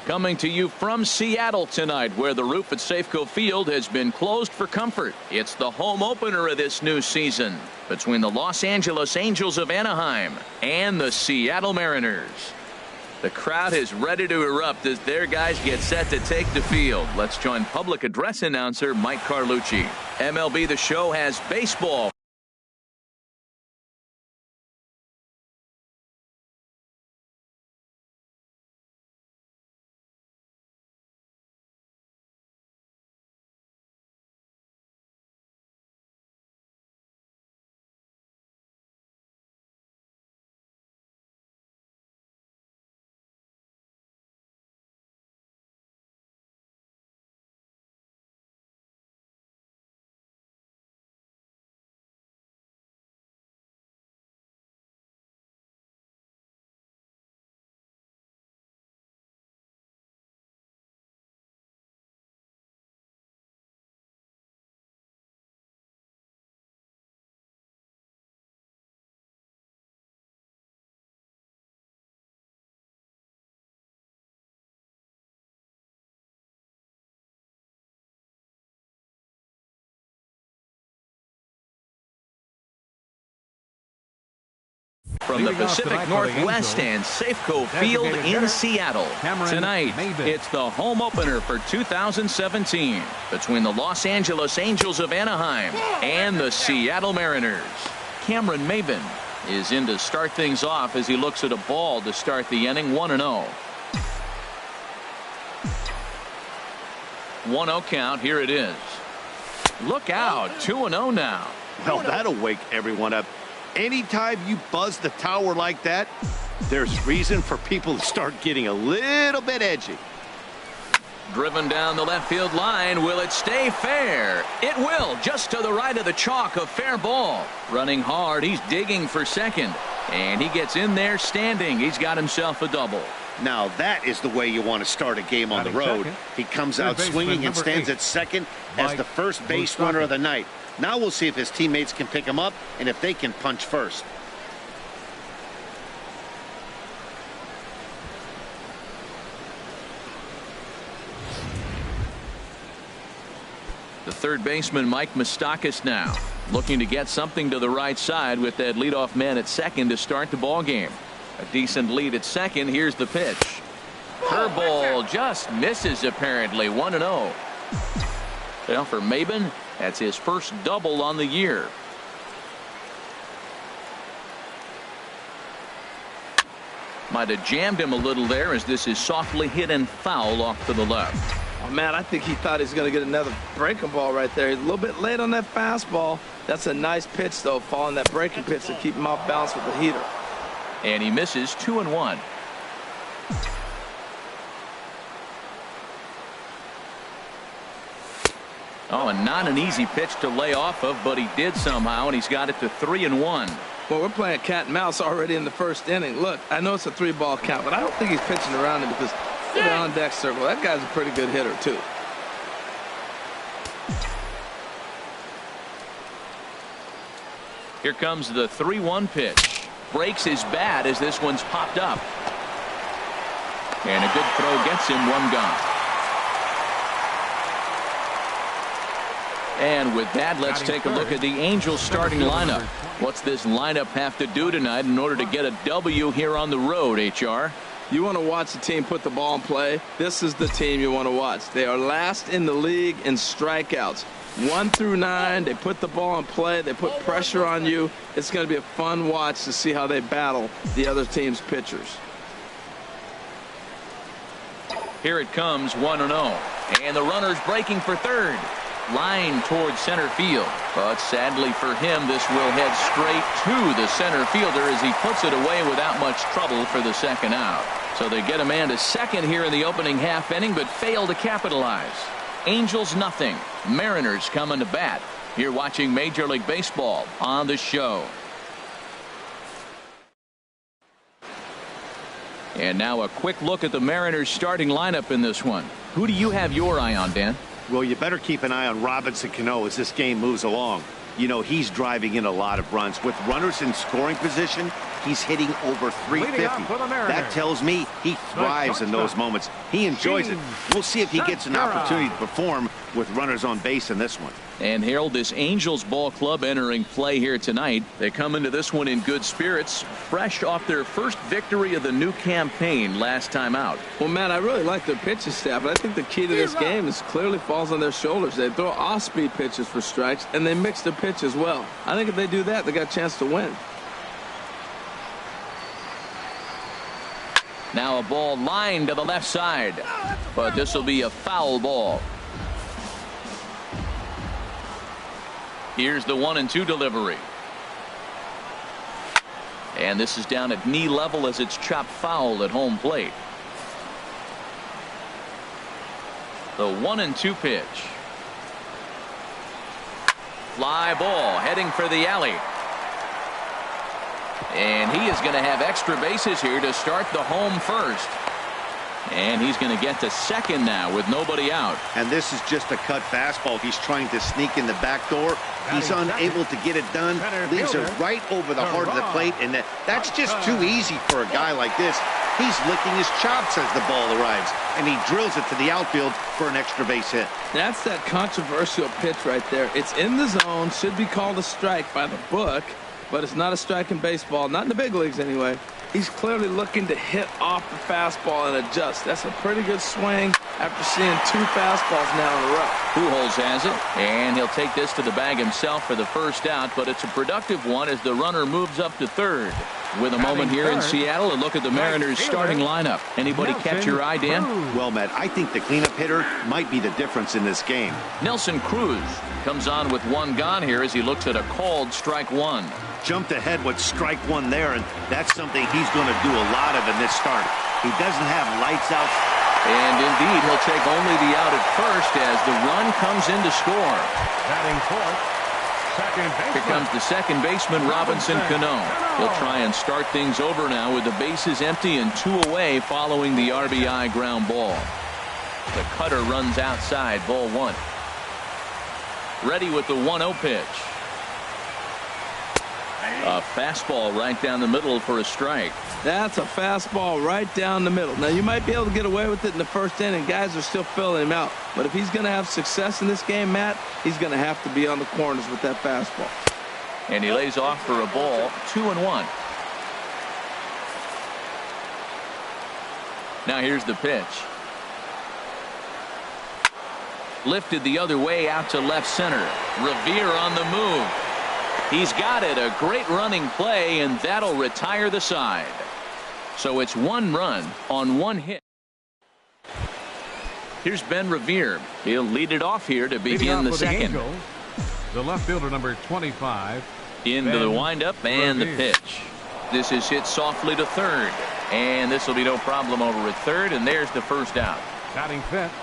Coming to you from Seattle tonight, where the roof at Safeco Field has been closed for comfort. It's the home opener of this new season between the Los Angeles Angels of Anaheim and the Seattle Mariners. The crowd is ready to erupt as their guys get set to take the field. Let's join public address announcer Mike Carlucci. MLB The Show has baseball. From the Pacific Northwest and Safeco Field in Seattle. Tonight, it's the home opener for 2017 between the Los Angeles Angels of Anaheim and the Seattle Mariners. Cameron Maybin is in to start things off as he looks at a ball to start the inning. 1-0. 1-0 count. Here it is. Look out. 2-0 now. Well, that'll wake everyone up. Anytime you buzz the tower like that, there's reason for people to start getting a little bit edgy. Driven down the left field line. Will it stay fair? It will, just to the right of the chalk. A fair ball. Running hard. He's digging for second. And he gets in there standing. He's got himself a double. Now that is the way you want to start a game on the road. He comes out swinging and stands at second as the first base runner of the night. Now we'll see if his teammates can pick him up and if they can punch first. The third baseman, Mike Moustakas, now looking to get something to the right side with that leadoff man at second to start the ball game. A decent lead at second. Here's the pitch. Curveball just misses apparently. 1-0. Well, for Maybin, that's his first double on the year. Might have jammed him a little there as this is softly hit and foul off to the left. Oh, man, I think he thought he was going to get another breaking ball right there. He's a little bit late on that fastball. That's a nice pitch, though, following that breaking pitch to keep him off balance with the heater. And he misses. 2-1. Oh, and not an easy pitch to lay off of, but he did somehow, and he's got it to 3-1. Well, we're playing cat and mouse already in the first inning. Look, I know it's a 3-ball count, but I don't think he's pitching around him because the on deck circle. That guy's a pretty good hitter, too. Here comes the 3-1 pitch. Breaks his bat as this one's popped up. And a good throw gets him. One gone. And with that, let's take a look at the Angels starting lineup. What's this lineup have to do tonight in order to get a W here on the road, HR? You want to watch the team put the ball in play. This is the team you want to watch. They are last in the league in strikeouts. 1 through 9, they put the ball in play. They put pressure on you. It's going to be a fun watch to see how they battle the other team's pitchers. Here it comes, 1-0. And the runner's breaking for third. Line towards center field. But sadly for him, this will head straight to the center fielder as he puts it away without much trouble for the second out. So they get a man to second here in the opening half inning, but fail to capitalize. Angels nothing. Mariners coming to bat. You're watching Major League Baseball on The Show. And now a quick look at the Mariners starting lineup in this one. Who do you have your eye on, Dan? Well, you better keep an eye on Robinson Cano as this game moves along. You know, he's driving in a lot of runs. With runners in scoring position, he's hitting over 350. That tells me he thrives in those moments. He enjoys it. We'll see if he gets an opportunity to perform with runners on base in this one. And Harold, this Angels ball club entering play here tonight. They come into this one in good spirits, fresh off their first victory of the new campaign last time out. Well, Matt, I really like their pitching staff, but I think the key to this game is clearly falls on their shoulders. They throw off-speed pitches for strikes, and they mix their pitch as well. I think if they do that, they got a chance to win. Now a ball lined to the left side, but this will be a foul ball. Here's the 1-2 delivery. And this is down at knee level as it's chopped foul at home plate. The 1-2 pitch. Fly ball heading for the alley. And he is going to have extra bases here to start the home first. And he's going to get to second now with nobody out. And this is just a cut fastball. He's trying to sneak in the back door. He's unable to get it done. Leaves it right over the heart of the plate. And that's just too easy for a guy like this. He's licking his chops as the ball arrives. And he drills it to the outfield for an extra base hit. That's that controversial pitch right there. It's in the zone. Should be called a strike by the book. But it's not a strike in baseball. Not in the big leagues anyway. He's clearly looking to hit off the fastball and adjust. That's a pretty good swing after seeing 2 fastballs now in a row. Pujols has it, and he'll take this to the bag himself for the first out, but it's a productive one as the runner moves up to third. With a moment here in Seattle, a look at the Mariners' starting lineup. Anybody catch your eye, Dan? Well, Matt, I think the cleanup hitter might be the difference in this game. Nelson Cruz comes on with 1 gone here as he looks at a called strike 1. Jumped ahead with strike 1 there, and that's something he's going to do a lot of in this start. He doesn't have lights out. And indeed, he'll take only the out at first as the run comes in to score. Batting fourth, second baseman. Here comes the second baseman, Robinson Cano. He'll try and start things over now with the bases empty and 2 away following the RBI ground ball. The cutter runs outside, ball 1. Ready with the 1-0 pitch. A fastball right down the middle for a strike. That's a fastball right down the middle. Now, you might be able to get away with it in the first inning. Guys are still filling him out. But if he's going to have success in this game, Matt, he's going to have to be on the corners with that fastball. And he lays off for a ball, 2-1. Now here's the pitch. Lifted the other way out to left center. Revere on the move. He's got it. A great running play, and that'll retire the side. So it's 1 run on 1 hit. Here's Ben Revere. He'll lead it off here to begin the second. The left fielder, number 25. Into the windup and the pitch. This is hit softly to third. And this will be no problem over at third, and there's the first out. Batting fifth,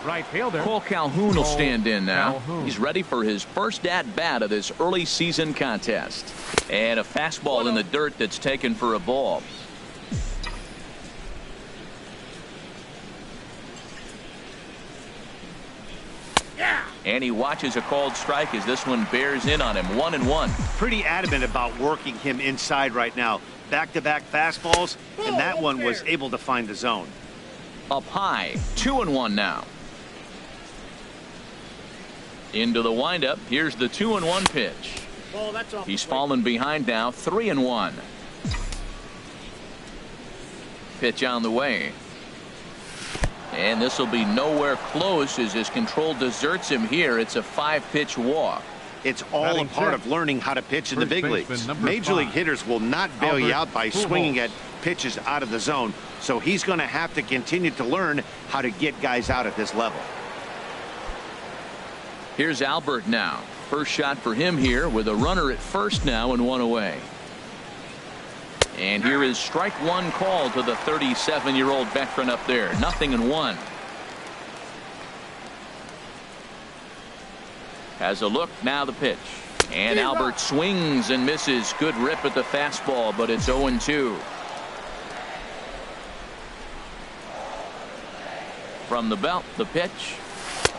right fielder. Cole Calhoun will stand in now. He's ready for his first at-bat of this early season contest. And a fastball in the dirt that's taken for a ball. And he watches a called strike as this one bears in on him. 1-1. Pretty adamant about working him inside right now. Back-to-back fastballs, and that one was able to find the zone. Up high, 2-1 now. Into the windup. Here's the 2-1 pitch. He's fallen behind now, 3-1. Pitch on the way. And this will be nowhere close as his control deserts him here. It's a 5-pitch walk. It's all a part of learning how to pitch in the big leagues. Major league hitters will not bail you out by swinging at pitches out of the zone. So he's going to have to continue to learn how to get guys out at this level. Here's Albert now. First shot for him here with a runner at first now and 1 away. And here is strike 1 call to the 37-year-old veteran up there. 0-1. Has a look, now the pitch. And Albert swings and misses. Good rip at the fastball, but it's 0-2. From the belt, the pitch.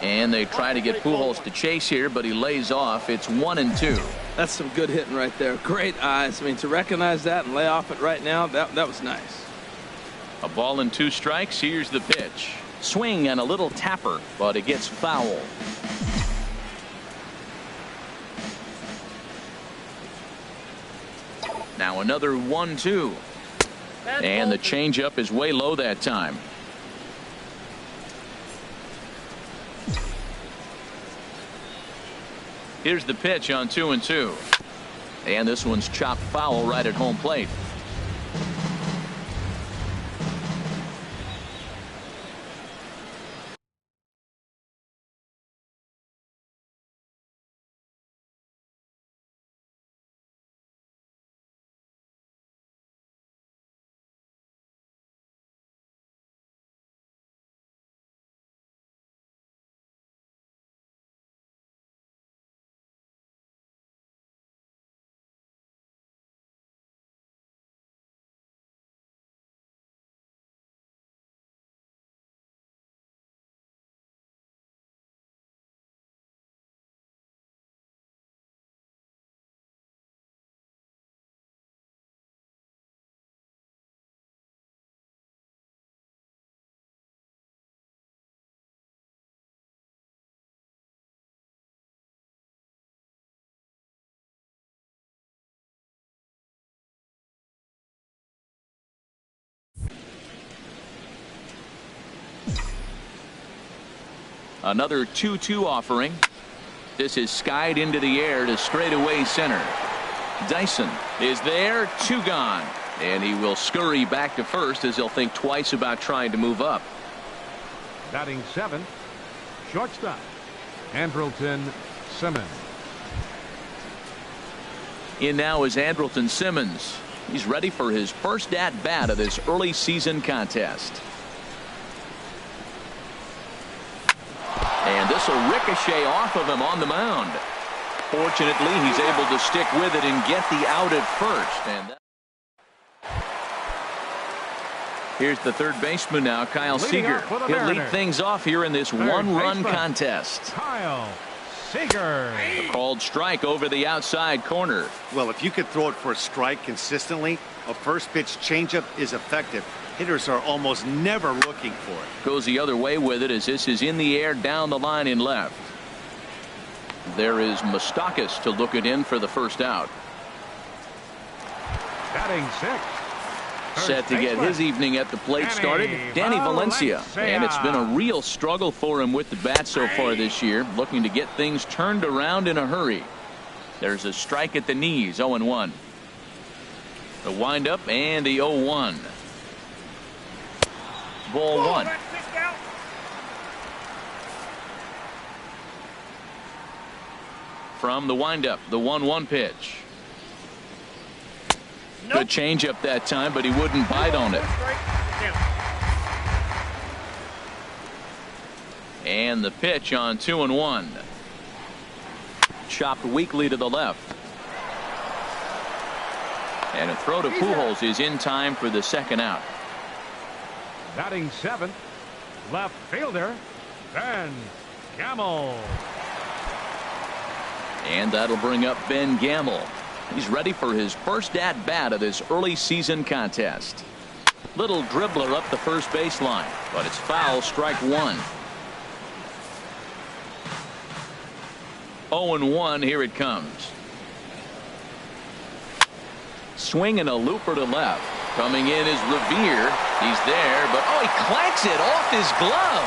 And they try to get Pujols to chase here, but he lays off. It's 1-2. That's some good hitting right there. Great eyes. I mean, to recognize that and lay off it right now, that was nice. A ball and 2 strikes. Here's the pitch. Swing and a little tapper, but it gets foul. Now another 1-2. And the changeup is way low that time. Here's the pitch on 2-2. And this one's chopped foul right at home plate. Another 2-2 offering. This is skied into the air to straightaway center. Dyson is there. 2 gone. And he will scurry back to first as he'll think twice about trying to move up. Batting 7th, shortstop, Andrelton Simmons. In now is Andrelton Simmons. He's ready for his first at-bat of this early season contest. And this will ricochet off of him on the mound. Fortunately, he's able to stick with it and get the out at first. And here's the third baseman now, Kyle Seager. He'll lead things off here in this one-run contest. Kyle Seager. A called strike over the outside corner. Well, if you could throw it for a strike consistently, a first pitch changeup is effective. Hitters are almost never looking for it. Goes the other way with it as this is in the air down the line in left. There is Moustakas to look it in for the first out. Batting 6th. Set to get his evening at the plate started, Danny Valencia. And it's been a real struggle for him with the bat so far this year, looking to get things turned around in a hurry. There's a strike at the knees, 0-1. The windup and the 0-1. Ball 1. From the windup, the 1-1 pitch. Good changeup that time, but he wouldn't bite on it. And the pitch on 2-1. Chopped weakly to the left. And a throw to Pujols is in time for the second out. Batting 7th, left fielder, Ben Gamel. And that'll bring up Ben Gamel. He's ready for his first at-bat of this early season contest. Little dribbler up the first baseline, but it's foul, strike 1. 0-1, here it comes. Swinging a looper to left. Coming in is Revere. He's there, but oh, he clanks it off his glove.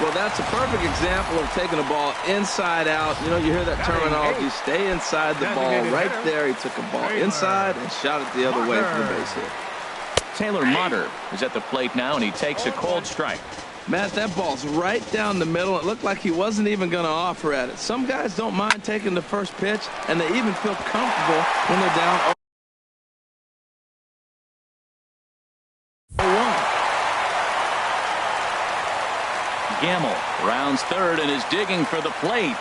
Well, that's a perfect example of taking a ball inside out. You know, you hear that terminology, stay inside the ball. Right there, he took a ball inside and shot it the other way for the base hit. Taylor Motter is at the plate now, and he takes a cold strike. Matt, that ball's right down the middle. It looked like he wasn't even going to offer at it. Some guys don't mind taking the first pitch, and they even feel comfortable when they're down 0-1. Gamel rounds third and is digging for the plate.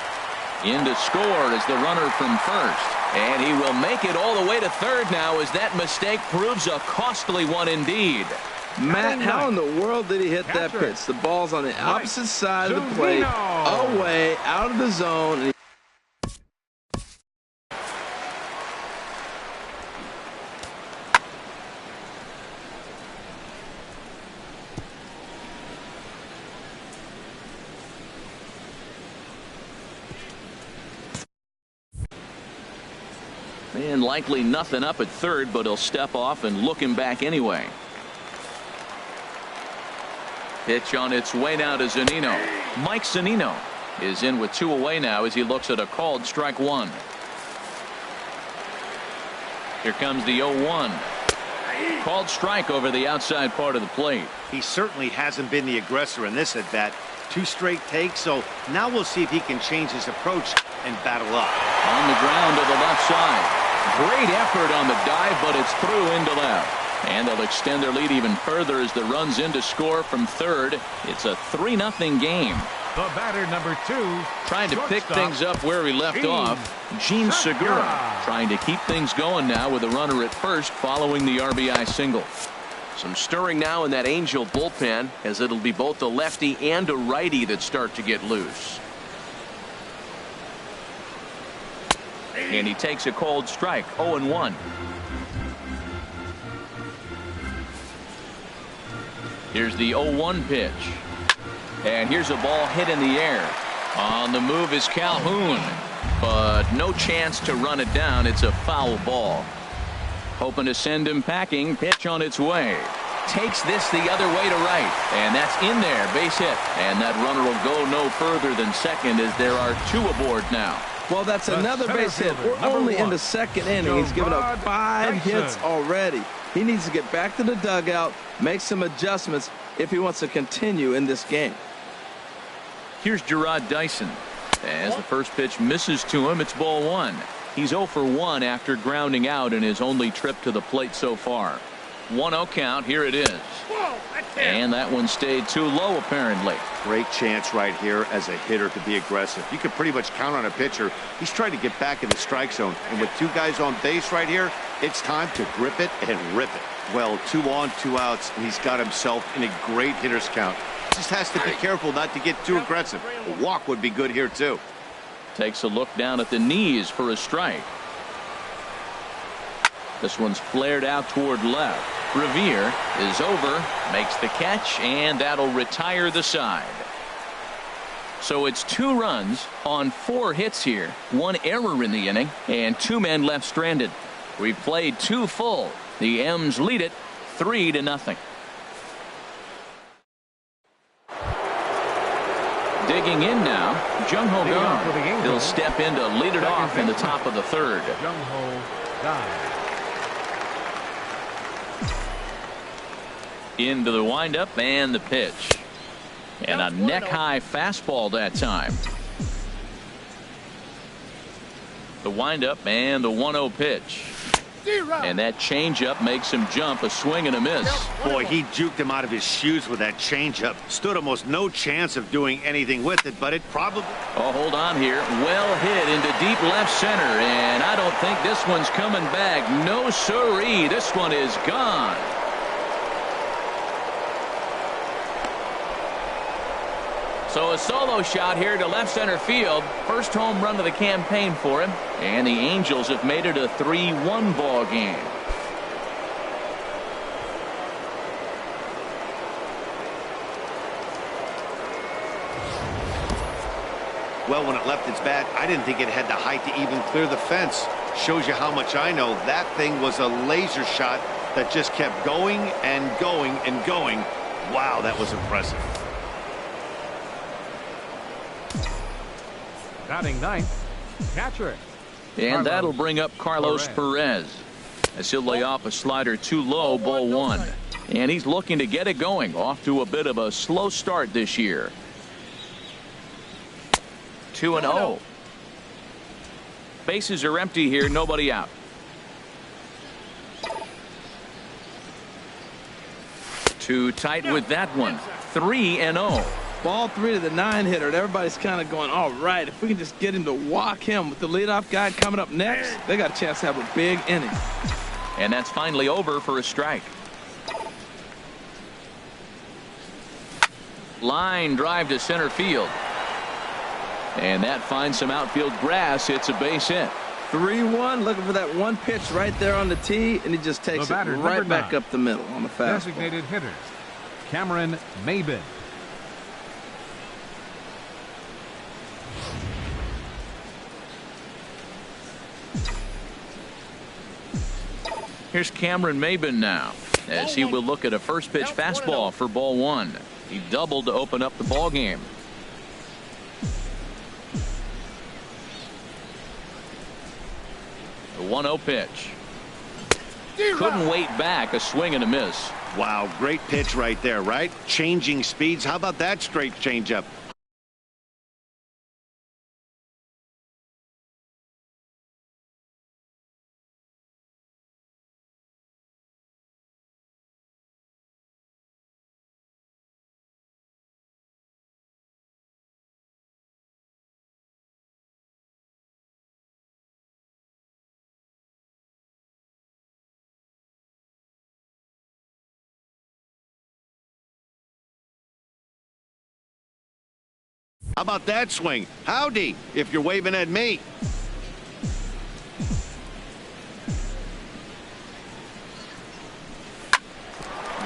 In to score is the runner from first. And he will make it all the way to third now as that mistake proves a costly one indeed. Matt, how in the world did he hit that pitch? The ball's on the opposite side of the plate, away, out of the zone. And likely nothing up at third, but he'll step off and look him back anyway. Pitch on its way now to Zunino. Mike Zunino is in with 2 away now as he looks at a called strike 1. Here comes the 0-1. Called strike over the outside part of the plate. He certainly hasn't been the aggressor in this at bat. 2 straight takes, so now we'll see if he can change his approach and battle up. On the ground to the left side. Great effort on the dive, but it's through into left. And they'll extend their lead even further as the runs in to score from third. It's a 3-0 game. The batter, number 2. Trying to pick things up where he left off. Jean Segura trying to keep things going now with a runner at first following the RBI single. Some stirring now in that Angel bullpen as it'll be both a lefty and a righty that start to get loose. And he takes a cold strike. 0-1. Here's the 0-1 pitch. And here's a ball hit in the air. On the move is Calhoun. But no chance to run it down. It's a foul ball. Hoping to send him packing. Pitch on its way. Takes this the other way to right. And that's in there. Base hit. And that runner will go no further than second as there are 2 aboard now. Well, that's another base hit. We're only in the second inning. He's given up 5 hits already. He needs to get back to the dugout, make some adjustments if he wants to continue in this game. Here's Gerard Dyson. As the first pitch misses to him, it's ball 1. He's 0 for 1 after grounding out in his only trip to the plate so far. 1-0 count. Here it is. And that one stayed too low apparently. Great chance right here as a hitter to be aggressive. You can pretty much count on a pitcher. He's trying to get back in the strike zone. And with 2 guys on base right here, it's time to grip it and rip it. Well, 2 on, 2 outs, and he's got himself in a great hitter's count. Just has to be careful not to get too aggressive. A walk would be good here too. Takes a look down at the knees for a strike. This one's flared out toward left. Revere is over, makes the catch, and that'll retire the side. So it's 2 runs on 4 hits here. 1 error in the inning, and 2 men left stranded. We've played 2 full. The M's lead it 3-0. Digging in now, Jung Ho Kang. He'll step in to lead it off in the top of the 3rd. Jung Ho Kang. Into the windup and the pitch. And a neck-high fastball that time. The windup and the 1-0 pitch. And that changeup makes him jump. A swing and a miss. Boy, he juked him out of his shoes with that changeup. Stood almost no chance of doing anything with it, but it probably... Oh, hold on here. Well hit into deep left center. And I don't think this one's coming back. No siree. This one is gone. So a solo shot here to left center field. First home run of the campaign for him. And the Angels have made it a 3-1 ball game. Well, when it left its bat, I didn't think it had the height to even clear the fence. Shows you how much I know. That thing was a laser shot that just kept going and going and going. Wow, that was impressive. Batting 9th, catcher. And that'll bring up Carlos Perez. As he'll lay off a slider too low, ball 1. And he's looking to get it going. Off to a bit of a slow start this year. 2-0. Bases are empty here. Nobody out. Too tight with that one. 3-0. Ball 3 to the 9-hitter. Everybody's kind of going, all right, if we can just get him to walk him with the leadoff guy coming up next, they got a chance to have a big inning. And that's finally over for a strike. Line drive to center field. And that finds some outfield grass. It's a base hit. 3-1, looking for that one pitch right there on the tee, and he just takes it right back up the middle on the fastball. Designated hitters, Cameron Maybin. Here's Cameron Maybin now, as he will look at a first pitch fastball for ball one. He doubled to open up the ball game. The 1-0 pitch. Couldn't wait back. A swing and a miss. Wow, great pitch right there, right? Changing speeds. How about that straight changeup? How about that swing? Howdy, if you're waving at me.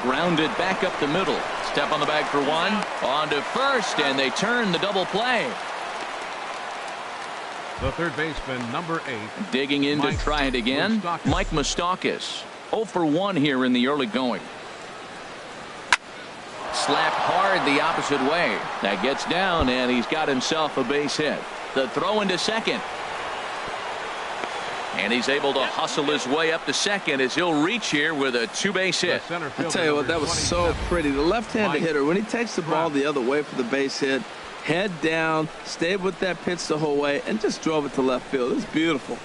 Grounded back up the middle. Step on the bag for one. On to first, and they turn the double play. The third baseman, number 8. Digging in to try it again. Mike Moustakas. 0 for 1 here in the early going. Slapped hard the opposite way. That gets down, and he's got himself a base hit. The throw into second. And he's able to hustle his way up to second as he'll reach here with a 2-base hit. I tell you what, that was so pretty. The left-handed hitter, when he takes the ball the other way for the base hit, head down, stayed with that pitch the whole way, and just drove it to left field. It's beautiful.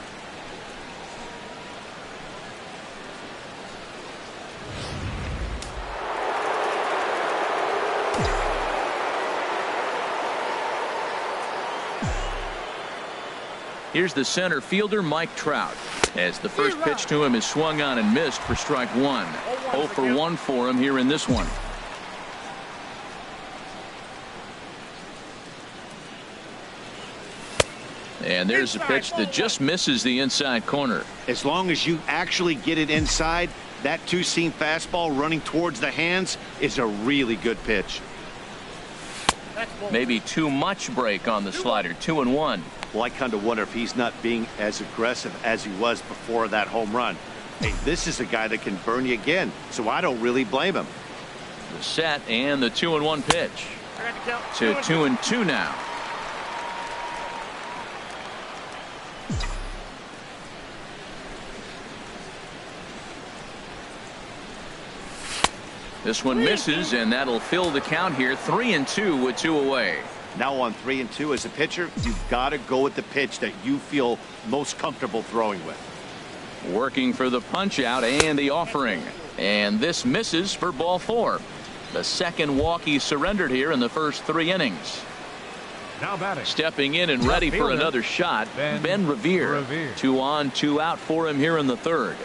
Here's the center fielder, Mike Trout, as the first pitch to him is swung on and missed for strike one. 0 for 1 for him here in this one. And there's a pitch that just misses the inside corner. As long as you actually get it inside, that two-seam fastball running towards the hands is a really good pitch. Maybe too much break on the slider. 2-1. Well, I kind of wonder if he's not being as aggressive as he was before that home run. Hey, this is a guy that can burn you again, so I don't really blame him. The set and the 2-1 pitch. To 2-2 now. This one misses, and that'll fill the count here. 3-2 with 2 away. Now on 3-2 as a pitcher, you've got to go with the pitch that you feel most comfortable throwing with. Working for the punch out and the offering. And this misses for ball 4. The second walk he surrendered here in the first 3 innings. Now batting. Stepping in and ready for another shot, Ben Revere. 2 on, 2 out for him here in the third.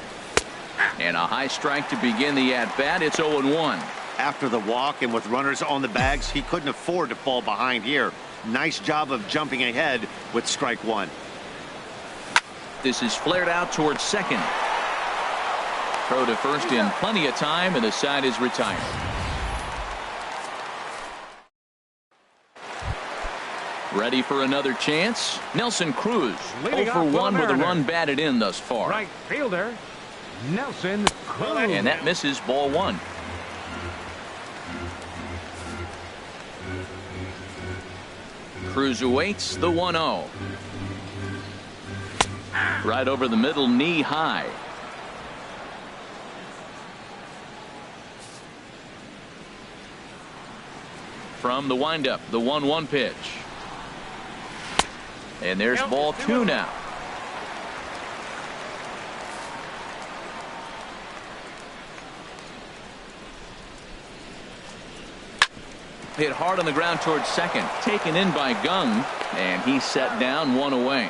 And a high strike to begin the at-bat. It's 0-1. After the walk and with runners on the bags, he couldn't afford to fall behind here. Nice job of jumping ahead with strike one. This is flared out towards second. Throw to first in plenty of time, and the side is retired. Ready for another chance. Nelson Cruz. 0 for 1 with a run batted in thus far. Right fielder, Nelson Cruz. And that misses ball 1. Cruz awaits the 1-0. Right over the middle, knee high. From the windup, the 1-1 pitch. And there's ball 2 now. Hit hard on the ground towards second. Taken in by Gung, and he's set down 1 away.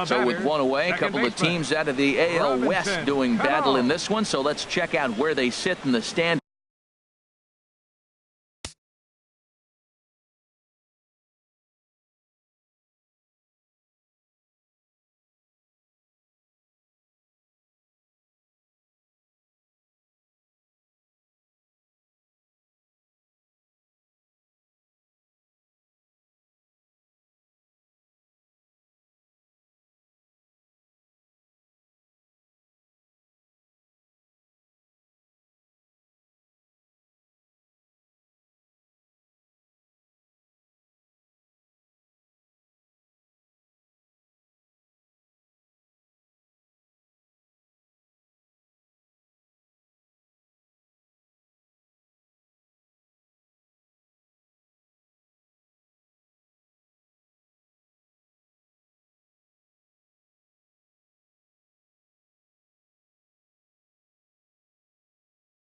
So with 1 away, a couple of teams out of the AL West doing battle in this one. So let's check out where they sit in the standings.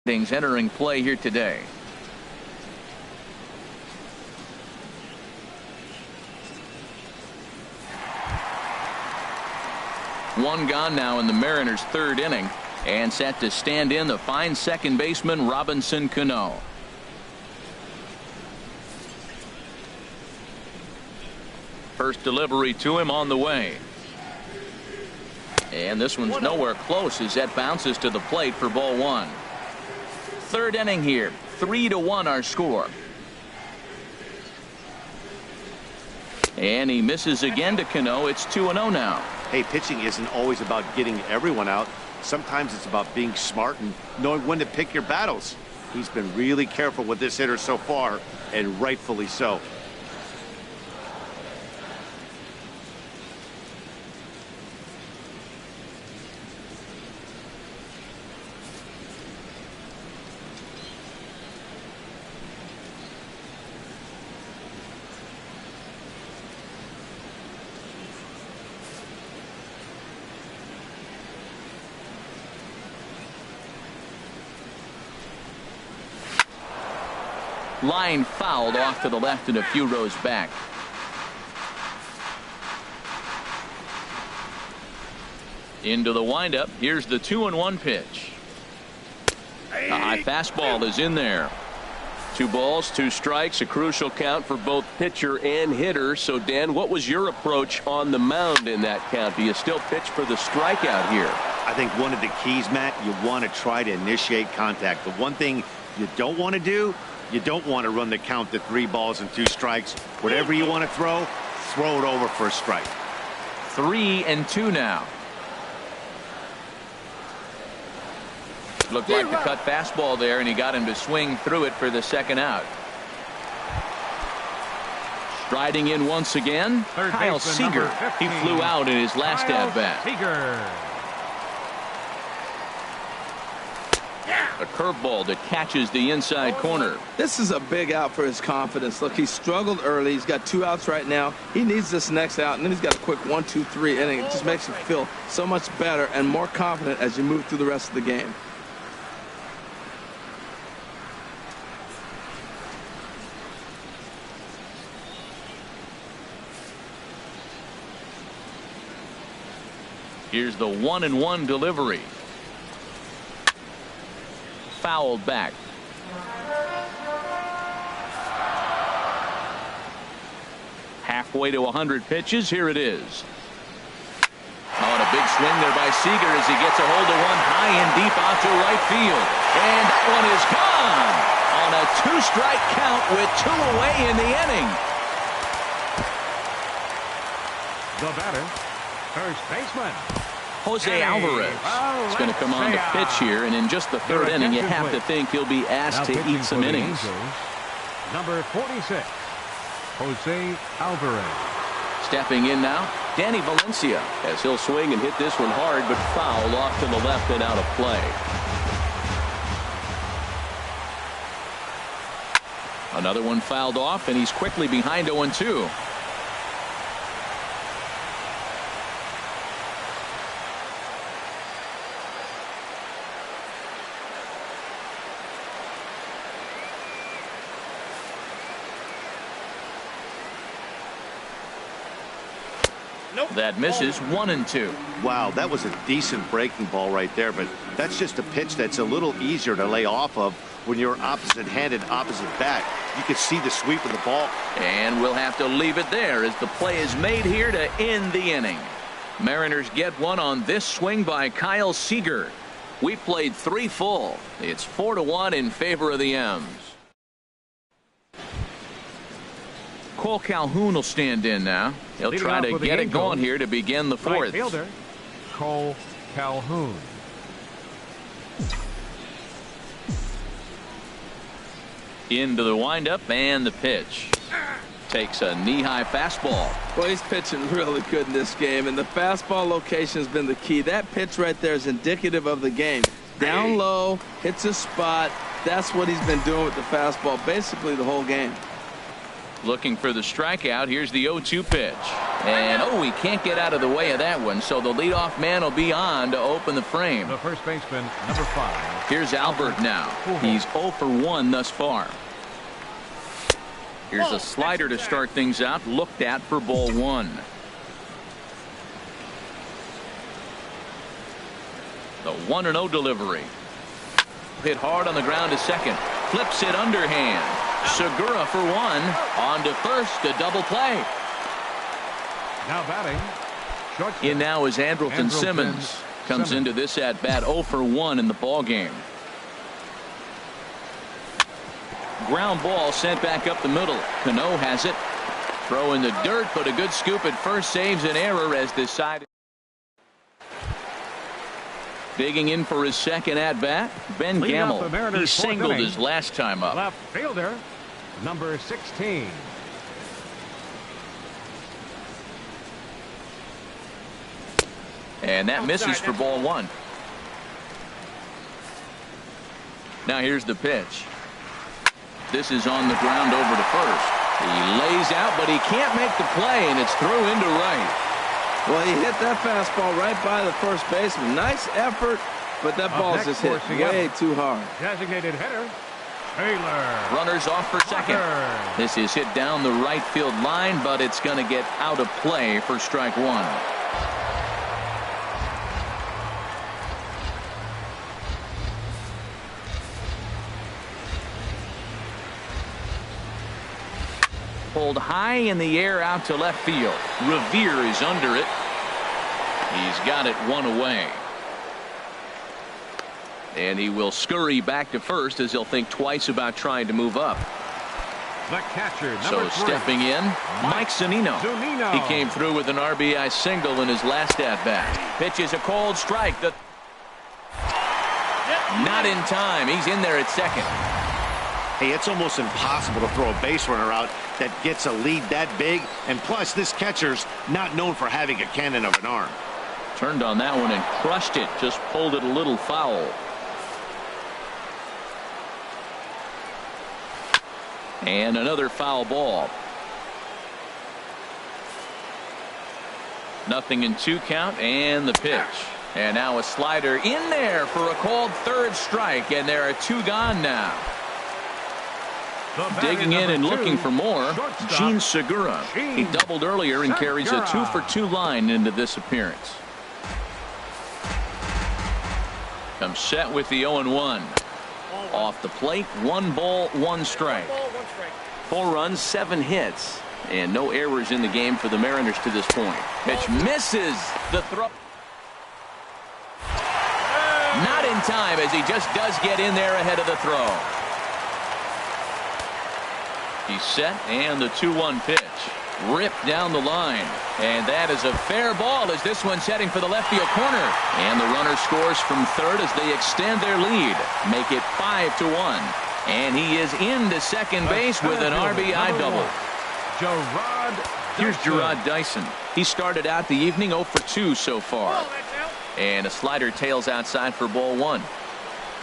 Things entering play here today. One gone now in the Mariners' third inning, and set to stand in the fine second baseman Robinson Cano. First delivery to him on the way. And this one's nowhere close as that bounces to the plate for ball one. Third inning here, 3-1 our score. And he misses again to Cano. It's 2-0 now. Hey, pitching isn't always about getting everyone out. Sometimes it's about being smart and knowing when to pick your battles. He's been really careful with this hitter so far, and rightfully so. Line fouled off to the left and a few rows back. Into the windup. Here's the 2-1 pitch. A high fastball is in there. 2 balls, 2 strikes, a crucial count for both pitcher and hitter. So, Dan, what was your approach on the mound in that count? Do you still pitch for the strikeout here? I think one of the keys, Matt, you want to try to initiate contact. The one thing you don't want to do, you don't want to run the count to 3 balls and 2 strikes. Whatever you want to throw it over for a strike. 3-2 now. Looked like the cut fastball there, and he got him to swing through it for the second out. Striding in once again, Kyle Seager. He flew out in his last at-bat. A curveball that catches the inside corner. This is a big out for his confidence. Look, he struggled early. He's got 2 outs right now. He needs this next out, and then he's got a quick 1-2-3 inning. It just makes him feel so much better and more confident as you move through the rest of the game. Here's the 1-1 delivery. Fouled back. Halfway to 100 pitches. Here it is. Oh, and a big swing there by Seager as he gets a hold of one high and deep out to right field. And that one is gone on a 2-strike count with 2 away in the inning. The batter, first baseman Jose Alvarez is going to come on the pitch here, and in just the third inning, you have to think he'll be asked to eat some innings. Number 46, Jose Alvarez. Stepping in now, Danny Valencia, as he'll swing and hit this one hard, but foul off to the left and out of play. Another one fouled off, and he's quickly behind 0-2. That misses. 1-2. Wow, that was a decent breaking ball right there, but that's just a pitch that's a little easier to lay off of when you're opposite-handed, opposite bat. You can see the sweep of the ball. And we'll have to leave it there as the play is made here to end the inning. Mariners get one on this swing by Kyle Seager. We played 3 full. It's 4-1 in favor of the M's. Cole Calhoun will stand in now. He'll try to get it going here to begin the 4th. Right fielder, Cole Calhoun. Into the windup and the pitch. Takes a knee-high fastball. Well, he's pitching really good in this game, and the fastball location has been the key. That pitch right there is indicative of the game. Down low, hits a spot. That's what he's been doing with the fastball basically the whole game. Looking for the strikeout. Here's the 0-2 pitch. And, oh, he can't get out of the way of that one, so the leadoff man will be on to open the frame. The first baseman, number 5. Here's Albert now. He's 0 for 1 thus far. Here's a slider to start things out, looked at for ball 1. The 1-0 delivery. Hit hard on the ground to second. Flips it underhand. Segura for 1. On to first, a double play. Now batting. Shortstop. In now is Andrelton Simmons. Comes into this at bat 0 for 1 in the ball game. Ground ball sent back up the middle. Cano has it. Throw in the dirt, but a good scoop at first saves an error as decided. Digging in for his second at bat, Ben Gamel. He singled his last time up. Left fielder, number 16. And that misses for ball 1. Now here's the pitch. This is on the ground over to first. He lays out, but he can't make the play, and it's through into right. Well, he hit that fastball right by the first baseman. Nice effort, but that ball's just hit way too hard. Designated hitter, Taylor. Runners off for second. This is hit down the right field line, but it's going to get out of play for strike 1. Pulled high in the air out to left field. Revere is under it. He's got it 1 away. And he will scurry back to first as he'll think twice about trying to move up. The catcher, so stepping in, Mike Zunino. He came through with an RBI single in his last at-bat. Pitches a cold strike. Not in time. He's in there at second. Hey, it's almost impossible to throw a base runner out that gets a lead that big. And plus, this catcher's not known for having a cannon of an arm. Turned on that one and crushed it. Just pulled it a little foul. And another foul ball. Nothing in 2 count, and the pitch. And now a slider in there for a called third strike, and there are 2 gone now. Digging in and looking for more, Gene Segura. He doubled earlier and carries a 2 for 2 line into this appearance. Comes set with the 0-1. Off the plate, 1 ball, 1 strike. 4 runs, 7 hits, and no errors in the game for the Mariners to this point. Pitch misses the throw. Not in time, as he just does get in there ahead of the throw. He's set, and the 2-1 pitch. Ripped down the line. And that is a fair ball as this one's heading for the left field corner. And the runner scores from third as they extend their lead. Make it 5-1. And he is into second base with an RBI double. Here's Gerard Dyson. He started out the evening 0 for 2 so far. And a slider tails outside for ball 1.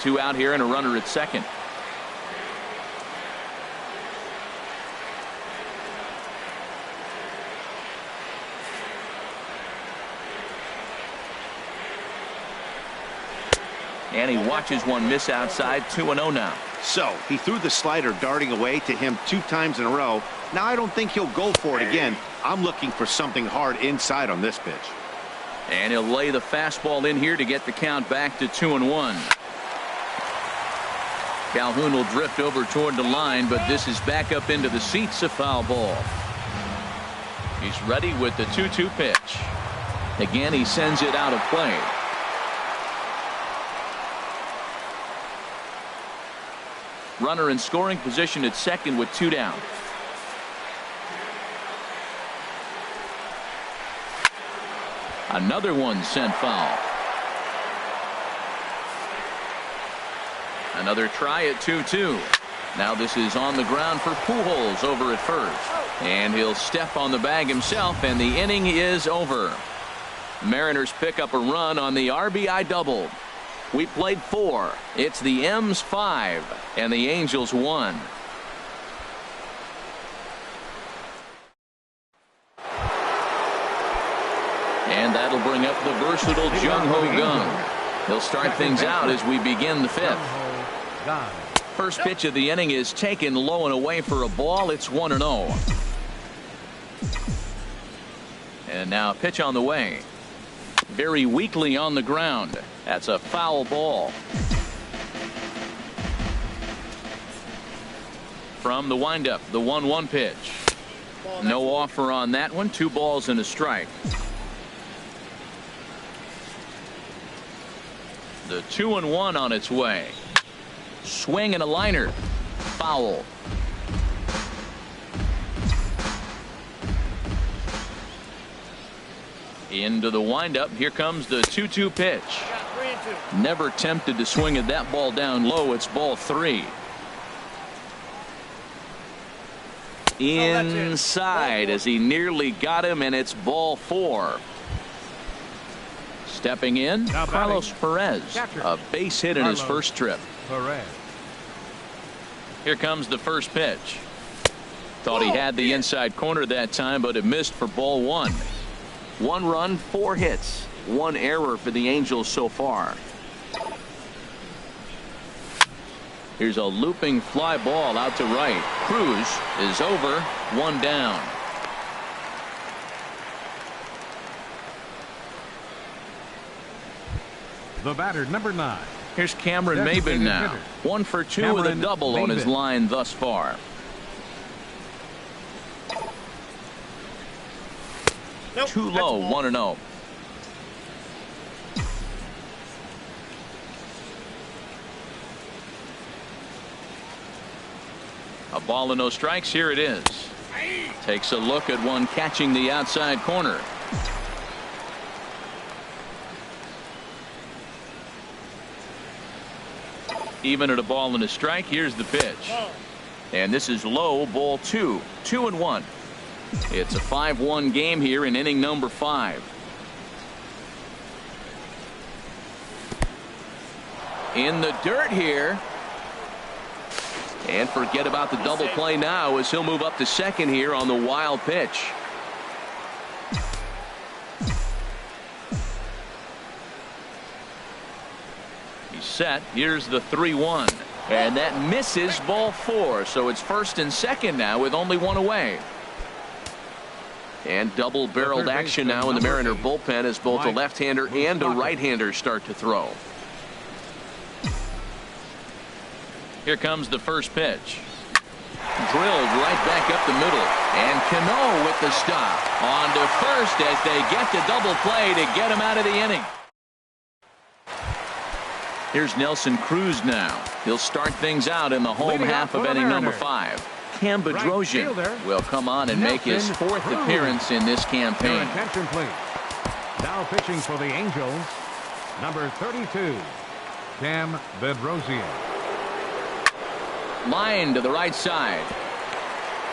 2 out here and a runner at second. And he watches one miss outside. 2-0 now. So he threw the slider darting away to him 2 times in a row. Now I don't think he'll go for it again. I'm looking for something hard inside on this pitch. And he'll lay the fastball in here to get the count back to 2-1. Calhoun will drift over toward the line, but this is back up into the seats. A foul ball. He's ready with the 2-2 pitch. Again, he sends it out of play. Runner in scoring position at second with 2 down. Another one sent foul. Another try at 2-2. Now this is on the ground for Pujols over at first. And he'll step on the bag himself, and the inning is over. Mariners pick up a run on the RBI double. We played 4. It's the M's 5 and the Angels 1. And that'll bring up the versatile Jung Ho Kang. He'll start things out as we begin the fifth. First pitch of the inning is taken low and away for a ball. It's 1-0. And now pitch on the way. Very weakly on the ground. That's a foul ball. From the windup, the 1-1 pitch. No offer on that one. 2 balls and a strike. The 2-1 on its way. Swing and a liner. Foul. Into the windup. Here comes the 2-2 pitch. Never tempted to swing at that ball down low. It's ball 3. Inside as he nearly got him, and it's ball 4. Stepping in, Carlos Perez, a base hit in his first trip. Here comes the first pitch. Thought he had the inside corner that time, but it missed for ball 1. 1 run, 4 hits, 1 error for the Angels so far. Here's a looping fly ball out to right. Cruz is over, 1 down. The batter, number 9. Here's Cameron Maybin now. 1 for 2 with a double on his line thus far. Too low, 1-0. A ball and no strikes. Here it is. Takes a look at one catching the outside corner. Even at a ball and a strike. Here's the pitch. And this is low, ball 2. 2-1. It's a 5-1 game here in inning number 5. In the dirt here. And forget about the double play now as he'll move up to second here on the wild pitch. He's set. Here's the 3-1. And that misses, ball 4. So it's first and second now with only 1 away. And double-barreled action now in the Mariner bullpen as both a left-hander and a right-hander start to throw. Here comes the first pitch. Drilled right back up the middle. And Cano with the stop. On to first as they get the double play to get him out of the inning. Here's Nelson Cruz now. He'll start things out in the home half of inning number 5. Cam Bedrosian will come on and make his 4th appearance in this campaign. Attention, please. Now pitching for the Angels, number 32, Cam Bedrosian. Line to the right side.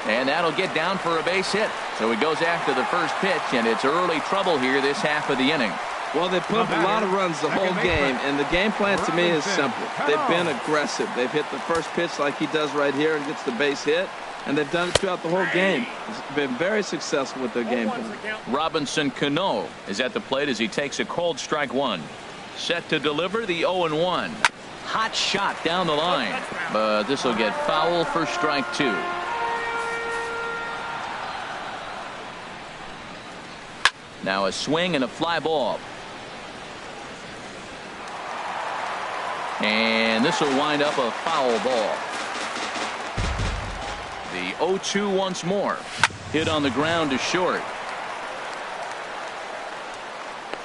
And that'll get down for a base hit. So he goes after the first pitch, and it's early trouble here this half of the inning. Well, they put up a lot of runs the whole game, and the game plan to me is simple. They've been aggressive. They've hit the first pitch like he does right here and gets the base hit, and they've done it throughout the whole game. It's been very successful with their game plan. Robinson Cano is at the plate as he takes a cold strike 1. Set to deliver the 0-1. Hot shot down the line, but this will get foul for strike 2. Now a swing and a fly ball. And this will wind up a foul ball. The 0-2 once more. Hit on the ground to short.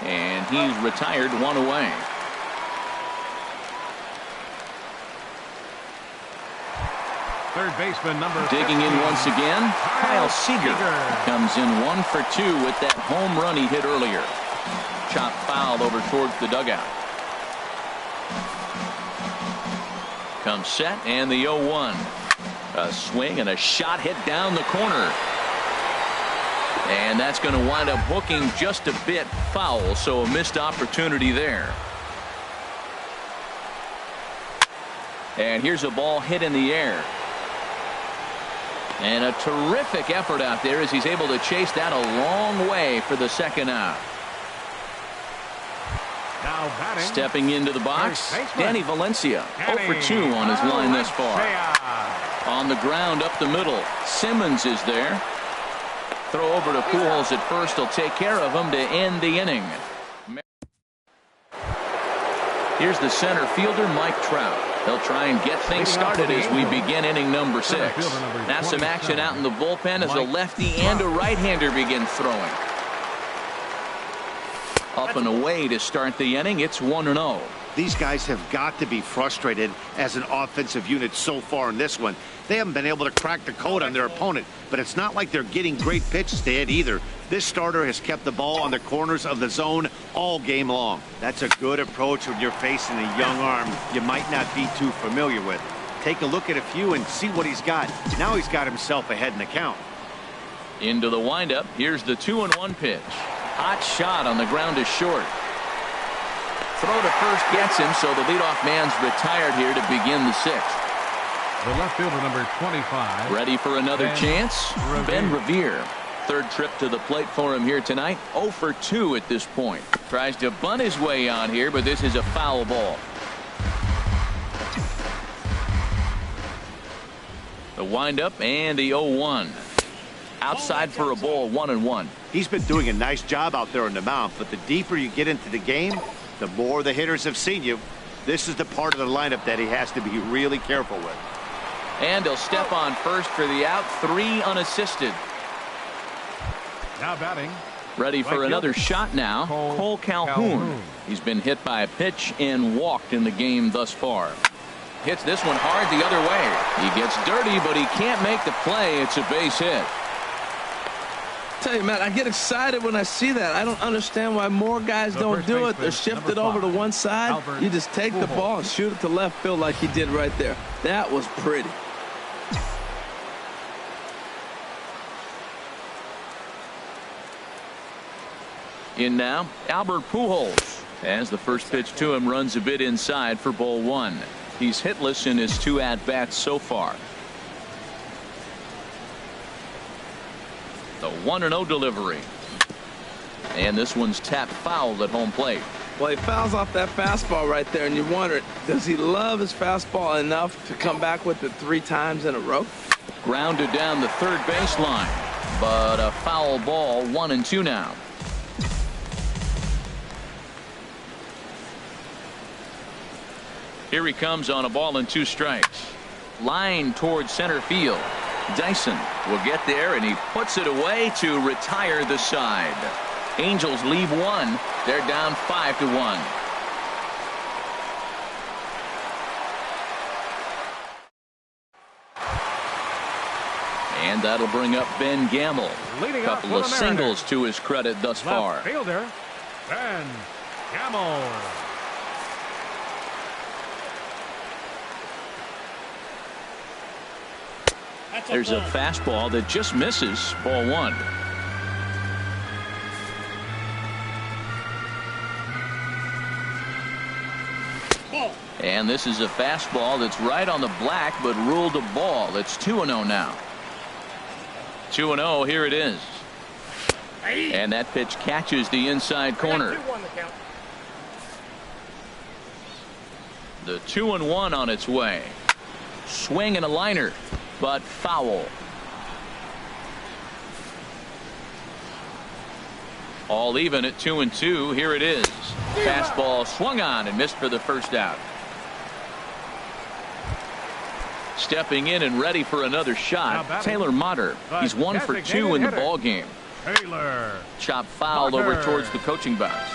And he's retired, 1 away. Third baseman number digging in once again. Kyle Seager comes in 1 for 2 with that home run he hit earlier. Chopped foul over towards the dugout. Comes set and the 0-1. A swing and a shot hit down the corner. And that's going to wind up hooking just a bit foul, so a missed opportunity there. And here's a ball hit in the air. And a terrific effort out there as he's able to chase that a long way for the second out. Now batting. Stepping into the box, Danny Valencia. 0 for 2 on his line thus far. On the ground up the middle, Simmons is there. Throw over to Pujols at first. He'll take care of him to end the inning. Here's the center fielder, Mike Trout. They'll try and get things started as we begin inning number 6. Now some action out in the bullpen as a lefty and a right-hander begin throwing. Up and away to start the inning. It's 1-0. These guys have got to be frustrated as an offensive unit so far in this one. They haven't been able to crack the code on their opponent, but it's not like they're getting great pitches to hit either. This starter has kept the ball on the corners of the zone all game long. That's a good approach when you're facing a young arm you might not be too familiar with. Take a look at a few and see what he's got. Now he's got himself ahead in the count. Into the windup. Here's the 2-1 pitch. Hot shot on the ground is short. Throw to first gets him, so the leadoff man's retired here to begin the 6th. The left fielder, number 25. Ready for another chance? Ben Revere. Third trip to the plate for him here tonight. 0 for 2 at this point. Tries to bunt his way on here, but this is a foul ball. The windup and the 0-1. Outside for a ball, 1-1. He's been doing a nice job out there on the mound, but the deeper you get into the game, the more the hitters have seen you. This is the part of the lineup that he has to be really careful with. And he'll step on first for the out. 3 unassisted. Now batting. Ready for another shot now. Cole Calhoun. He's been hit by a pitch and walked in the game thus far. Hits this one hard the other way. He gets dirty, but he can't make the play. It's a base hit. Tell you, man, I get excited when I see that. I don't understand why more guys don't do it. They're shifted over to one side. You just take the ball and shoot it to left field like he did right there. That was pretty. In now, Albert Pujols. As the first pitch to him runs a bit inside for ball 1. He's hitless in his 2 at-bats so far. The 1-0 delivery. And this one's tapped foul at home plate. Well, he fouls off that fastball right there, and you wonder, does he love his fastball enough to come back with it 3 times in a row? Grounded down the third baseline, but a foul ball. 1-2 now. Here he comes on a ball and 2 strikes. Line towards center field. Dyson will get there, and he puts it away to retire the side. Angels leave 1. They're down 5-1. And that'll bring up Ben Gamble. A couple of singles to his credit thus far. Left fielder, Ben Gamble. There's a fastball that just misses. Ball 1. And this is a fastball that's right on the black, but ruled a ball. It's 2-0 now. 2-0. Here it is. And that pitch catches the inside corner. The 2-1 on its way. Swing and a liner, but foul. All even at 2-2. Here it is. Fastball swung on and missed for the first out. Stepping in and ready for another shot, Taylor Motter. He's 1 for 2 in the ball game. Taylor. Chop fouled over towards the coaching box.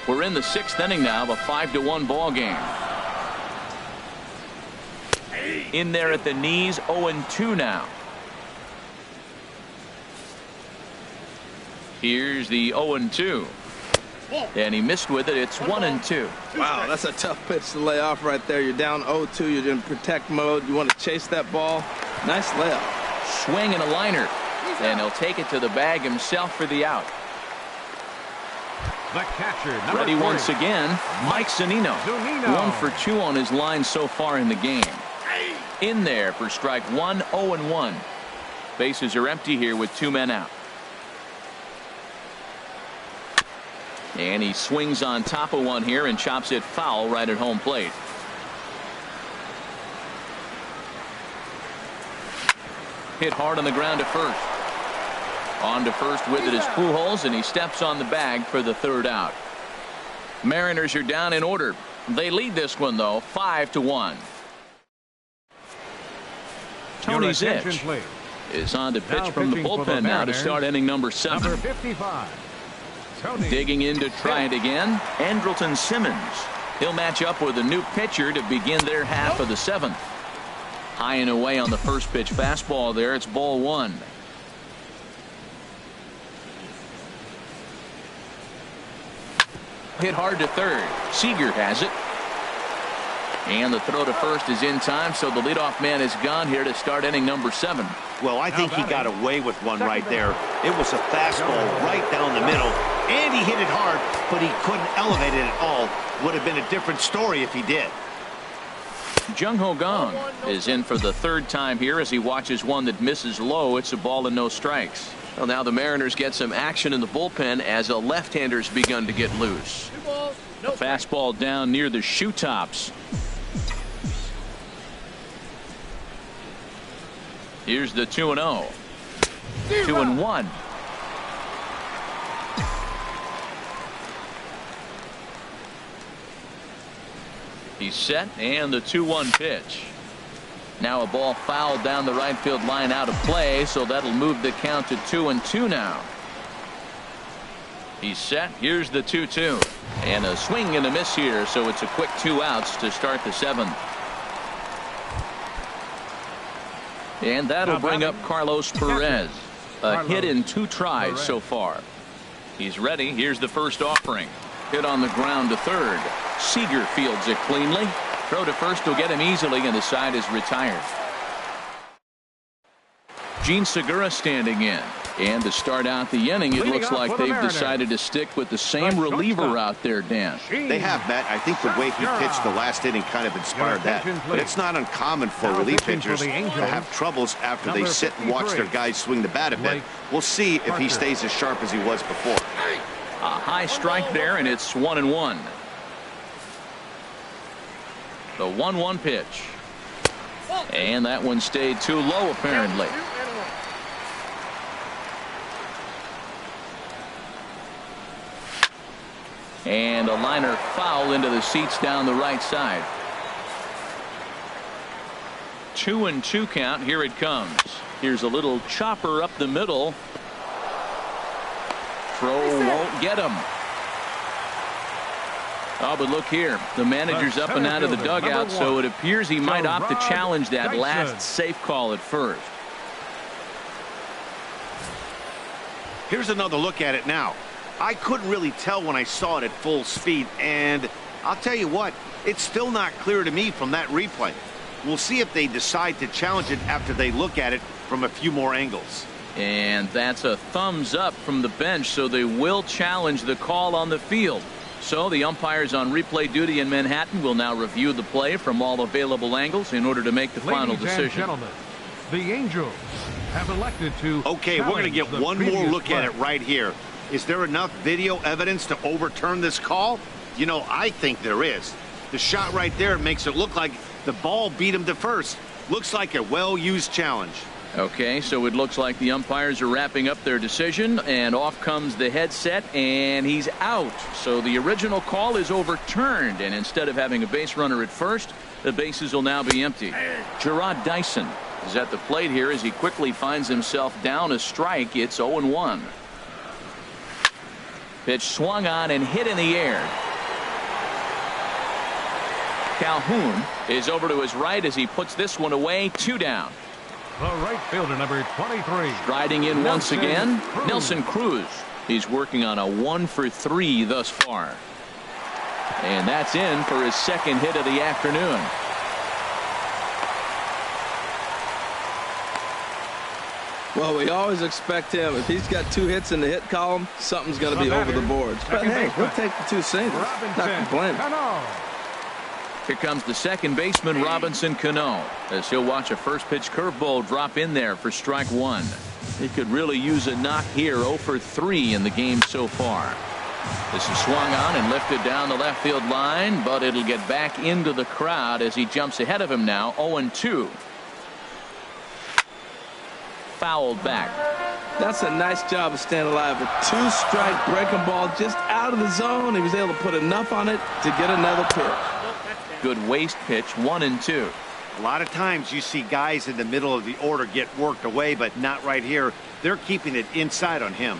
We're in the 6th inning now of a 5-1 ball game. In there at the knees, 0-2 now. Here's the 0-2. And he missed with it. It's 1-2. Wow, that's a tough pitch to lay off right there. You're down 0-2. You're in protect mode. You want to chase that ball. Nice layup. Swing and a liner. And he'll take it to the bag himself for the out. The catcher, number Ready 40. once again, Mike Zunino. 1 for 2 on his line so far in the game. In there for strike 1, 0-1. Bases are empty here with 2 men out. And he swings on top of one here and chops it foul right at home plate. Hit hard on the ground to first. On to first with it is Pujols, and he steps on the bag for the third out. Mariners are down in order. They lead this one, though, 5-1. Tony Zitch is on to pitch from the bullpen now to start inning number 7. Number 55. Tony. Digging in to try it again, Andrelton Simmons. He'll match up with a new pitcher to begin their half of the 7th. High and away on the first pitch fastball there. It's ball 1. Hit hard to third. Seager has it. And the throw to first is in time, so the leadoff man is gone here to start inning number 7. Well, I think he got away with one right there. It was a fastball right down the middle, and he hit it hard, but he couldn't elevate it at all. Would have been a different story if he did. Jung Ho Kang is in for the third time here as he watches one that misses low. It's a ball and no strikes. Well, now the Mariners get some action in the bullpen as a left-hander's begun to get loose. A fastball down near the shoe tops. Here's the 2-0. 2-1. He's set, and the 2-1 pitch. Now a ball fouled down the right field line out of play, so that'll move the count to 2-2 now. He's set. Here's the 2-2. And a swing and a miss here, so it's a quick 2 outs to start the 7th. And that'll bring up Carlos Perez. A hit in 2 tries so far. He's ready. Here's the first offering. Hit on the ground to third. Seager fields it cleanly. Throw to first will get him easily, and the side is retired. Gene Segura standing in. And to start out the inning, it looks like they've decided to stick with the same reliever out there, Dan. They have, Matt. I think the way he pitched the last inning kind of inspired that. But it's not uncommon for relief pitchers to have troubles after they sit and watch their guys swing the bat a bit. We'll see if he stays as sharp as he was before. A high strike there, and it's 1-1. The 1-1 pitch. And that one stayed too low, apparently. And a liner foul into the seats down the right side. 2-2 count. Here it comes. Here's a little chopper up the middle. Throw won't get him. Oh, but look here. The manager's up and out of the dugout, so it appears he might opt to challenge that last safe call at first. Here's another look at it now. I couldn't really tell when I saw it at full speed, and I'll tell you what, it's still not clear to me from that replay. We'll see if they decide to challenge it after they look at it from a few more angles. And that's a thumbs up from the bench, so they will challenge the call on the field. So the umpires on replay duty in Manhattan will now review the play from all available angles in order to make the final decision. Ladies and gentlemen, the Angels have elected to. Okay, we're going to get one more look at it right here. Is there enough video evidence to overturn this call? You know, I think there is. The shot right there makes it look like the ball beat him to first. Looks like a well-used challenge. Okay, so it looks like the umpires are wrapping up their decision, and off comes the headset, and he's out. So the original call is overturned, and instead of having a base runner at first, the bases will now be empty. Jarrod Dyson is at the plate here as he quickly finds himself down a strike. It's 0-1. Pitch swung on and hit in the air. Calhoun is over to his right as he puts this one away. 2 down. The right fielder, number 23. Striding in once again, Nelson Cruz. He's working on a 1-for-3 thus far. And that's in for his second hit of the afternoon. Well, we always expect him. If he's got 2 hits in the hit column, something's going to be over the boards. But hey, he'll take the 2 singles. Not complaining. Here comes the second baseman, Robinson Cano, as he'll watch a first pitch curveball drop in there for strike 1. He could really use a knock here. 0-for-3 in the game so far. This is swung on and lifted down the left field line, but it'll get back into the crowd as he jumps ahead of him now. 0-2. Fouled back. That's a nice job of staying alive. A 2-strike breaking ball just out of the zone. He was able to put enough on it to get another pitch. Good waste pitch. 1-2. A lot of times you see guys in the middle of the order get worked away, but not right here. They're keeping it inside on him.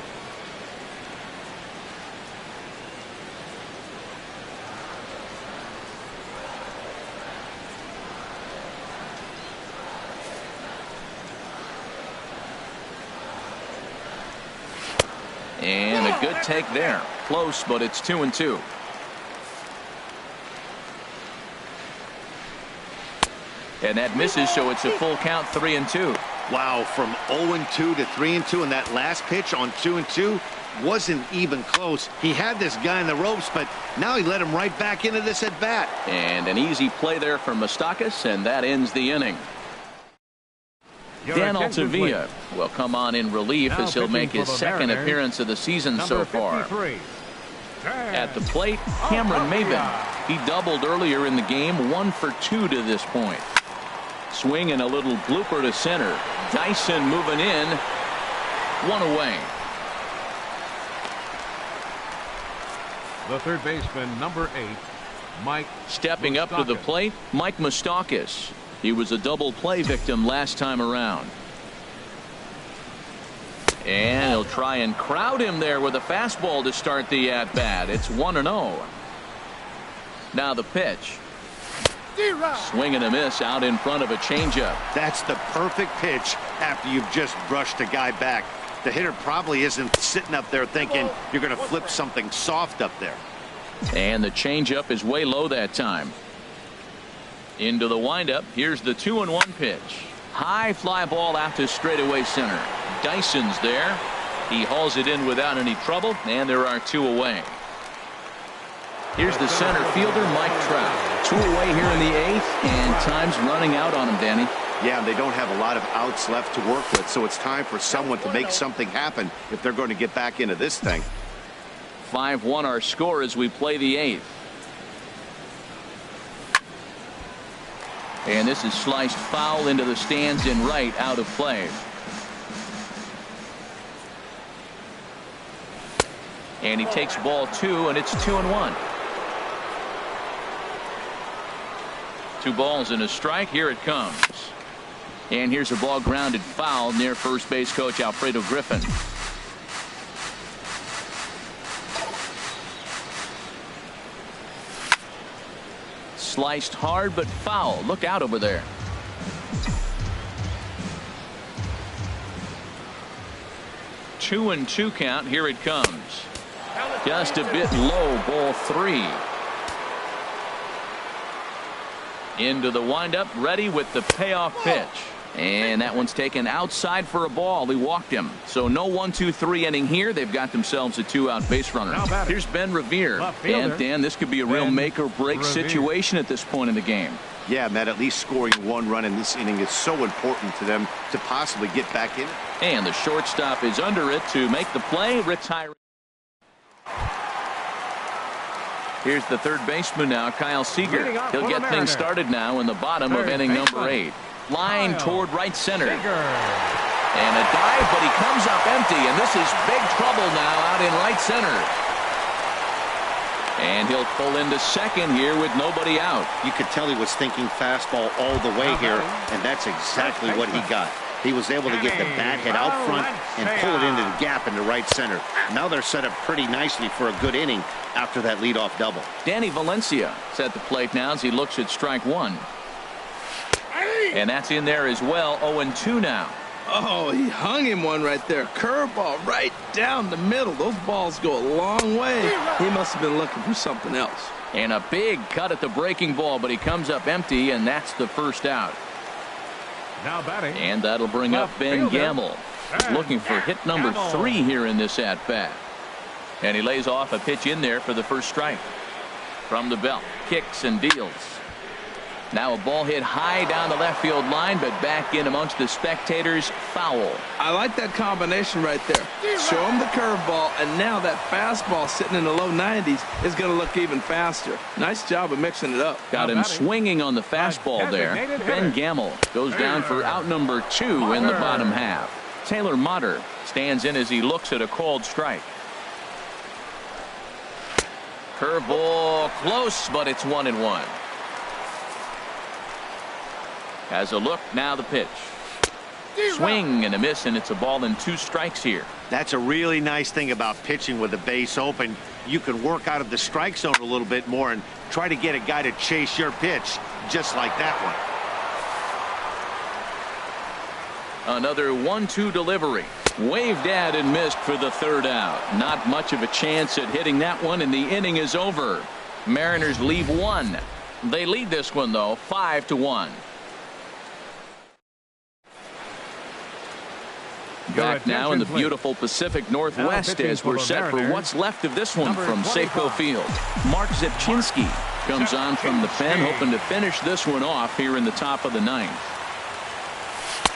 And a good take there. Close, but it's 2-2. And that misses, so it's a full count. 3-2. Wow, from 0-2 to 3-2, and that last pitch on 2-2 wasn't even close. He had this guy in the ropes, but now he let him right back into this at bat. And an easy play there from Moustakas, and that ends the inning. Dan Altavilla will come on in relief as he'll make his second appearance of the season so far. At the plate, Cameron Maybin. He doubled earlier in the game, 1 for 2 to this point. Swing and a little blooper to center. Dyson moving in. 1 away. The third baseman, number 8, Mike. Stepping up to the plate, Mike Moustakas. He was a double play victim last time around. And he'll try and crowd him there with a fastball to start the at-bat. It's 1-0. Now the pitch. Swing and a miss out in front of a changeup. That's the perfect pitch after you've just brushed a guy back. The hitter probably isn't sitting up there thinking you're going to flip something soft up there. And the changeup is way low that time. Into the windup. Here's the 2-1 pitch. High fly ball out to straightaway center. Dyson's there. He hauls it in without any trouble, and there are 2 away. Here's the center fielder, Mike Trout. 2 away here in the 8th, and time's running out on him, Danny. Yeah, they don't have a lot of outs left to work with, so it's time for someone to make something happen if they're going to get back into this thing. 5-1 our score as we play the 8th. And this is sliced foul into the stands in right, out of play. And he takes ball 2, and it's 2-1. 2 balls and a strike. Here it comes. And here's a ball grounded foul near first base coach Alfredo Griffin. Sliced hard but foul. Look out over there. Two and 2 count. Here it comes. Just a bit low. Ball 3. Into the windup. Ready with the payoff pitch. And that one's taken outside for a ball. He walked him. So no 1-2-3 inning here. They've got themselves a 2-out base runner. Here's Ben Revere. And Dan, this could be a real make or break situation at this point in the game. Yeah, Matt, at least scoring 1 run in this inning is so important to them to possibly get back in. And the shortstop is under it to make the play. Retiring. Here's the third baseman now, Kyle Seager. He'll get things started now in the bottom of inning number 8. Line toward right center. And a dive, but he comes up empty, and this is big trouble now out in right center. And he'll pull into second here with nobody out. You could tell he was thinking fastball all the way here, and that's exactly what he got. He was able to get the bat head out front and pull it into the gap into right center. Now they're set up pretty nicely for a good inning after that leadoff double. Danny Valencia is at the plate now as he looks at strike 1. And that's in there as well. 0-2 now. Oh, he hung him one right there. Curveball right down the middle. Those balls go a long way. He must have been looking for something else. And a big cut at the breaking ball, but he comes up empty, and that's the first out. Now batting. And that'll bring up Ben Gamble. He's looking for hit number 3 here in this at-bat. And he lays off a pitch in there for the first strike. From the belt, kicks and deals. Now a ball hit high down the left field line, but back in amongst the spectators. Foul. I like that combination right there. Show him the curveball, and now that fastball sitting in the low 90s is going to look even faster. Nice job of mixing it up. Got him swinging on the fastball there. Ben Gamel goes down for out number 2 in the bottom half. Taylor Motter stands in as he looks at a called strike. Curveball close, but it's 1-1. Has a look, now the pitch. Swing and a miss, and it's a ball and 2 strikes here. That's a really nice thing about pitching with the base open. You can work out of the strike zone a little bit more and try to get a guy to chase your pitch, just like that one. Another 1-2 delivery. Waved at and missed for the 3rd out. Not much of a chance at hitting that one, and the inning is over. Mariners leave 1. They lead this one, though, 5-1. Back now in the beautiful Pacific Northwest as we're set for what's left of this one from Safeco Field. Mark Zepchinski comes on from the pen, hoping to finish this one off here in the top of the 9th.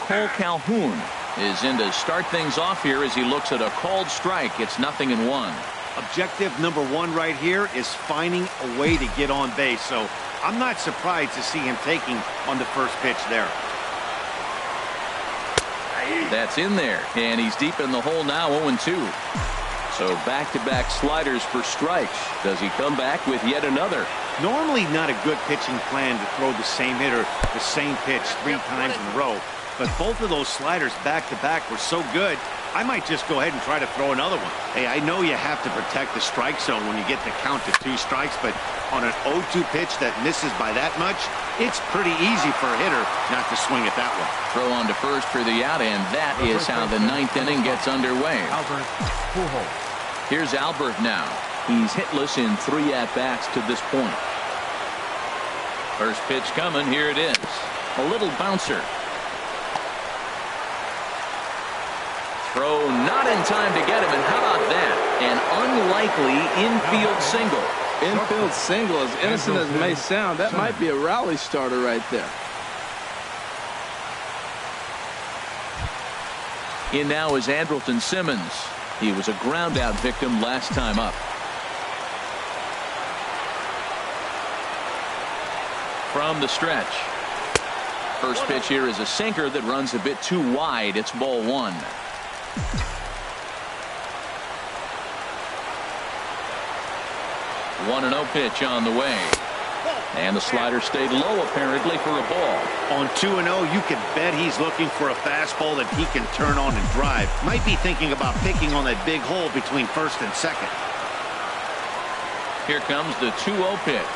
Cole Calhoun is in to start things off here as he looks at a called strike. It's 0-1. Objective number 1 right here is finding a way to get on base. So I'm not surprised to see him taking on the first pitch there. That's in there, and he's deep in the hole now, 0-2. So back-to-back sliders for strikes. Does he come back with yet another? Normally not a good pitching plan to throw the same hitter the same pitch 3 times in a row, but both of those sliders back-to-back were so good, I might just go ahead and try to throw another one. Hey, I know you have to protect the strike zone when you get the count to 2 strikes, but on an 0-2 pitch that misses by that much, it's pretty easy for a hitter not to swing at that one. Throw on to first for the out, and that is how the 9th inning gets underway. Here's Albert now. He's hitless in 3 at-bats to this point. First pitch coming. Here it is. A little bouncer. Throw not in time to get him, and how about that? An unlikely infield single. Infield single, as innocent as it may sound, that might be a rally starter right there. In now is Andrelton Simmons. He was a ground out victim last time up. From the stretch. First pitch here is a sinker that runs a bit too wide. It's ball 1. One 1-0 pitch on the way. And the slider stayed low apparently for a ball. On 2-0, you can bet he's looking for a fastball that he can turn on and drive. Might be thinking about picking on that big hole between first and second. Here comes the 2-0 pitch.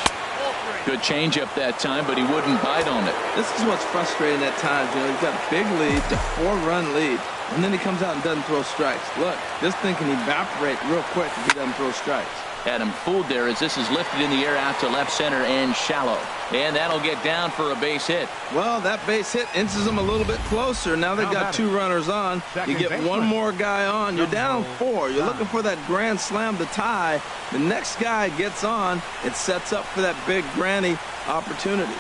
Good changeup that time, but he wouldn't bite on it. This is what's frustrating at times. You know, he's got a big lead, a 4-run lead, and then he comes out and doesn't throw strikes. Look, this thing can evaporate real quick if he doesn't throw strikes. Had him fooled there as this is lifted in the air out to left center and shallow. And that'll get down for a base hit. Well, that base hit inches them a little bit closer. Now they've got 2 runners on. You get one more guy on. You're down 4. You're looking for that grand slam to tie. The next guy gets on. It sets up for that big granny opportunity.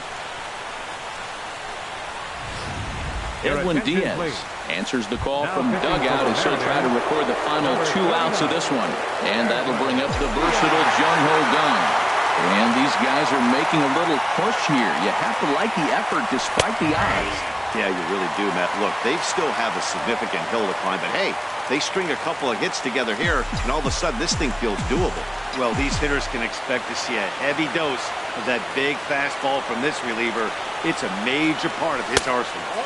Edwin Diaz answers the call from dugout as he'll try to record the final 2 outs of this one. And that'll bring up the versatile Jung-Ho Kang. And these guys are making a little push here. You have to like the effort despite the odds. Yeah, you really do, Matt. Look, they still have a significant hill to climb, but hey, they string a couple of hits together here, and all of a sudden this thing feels doable. Well, these hitters can expect to see a heavy dose of that big fastball from this reliever. It's a major part of his arsenal.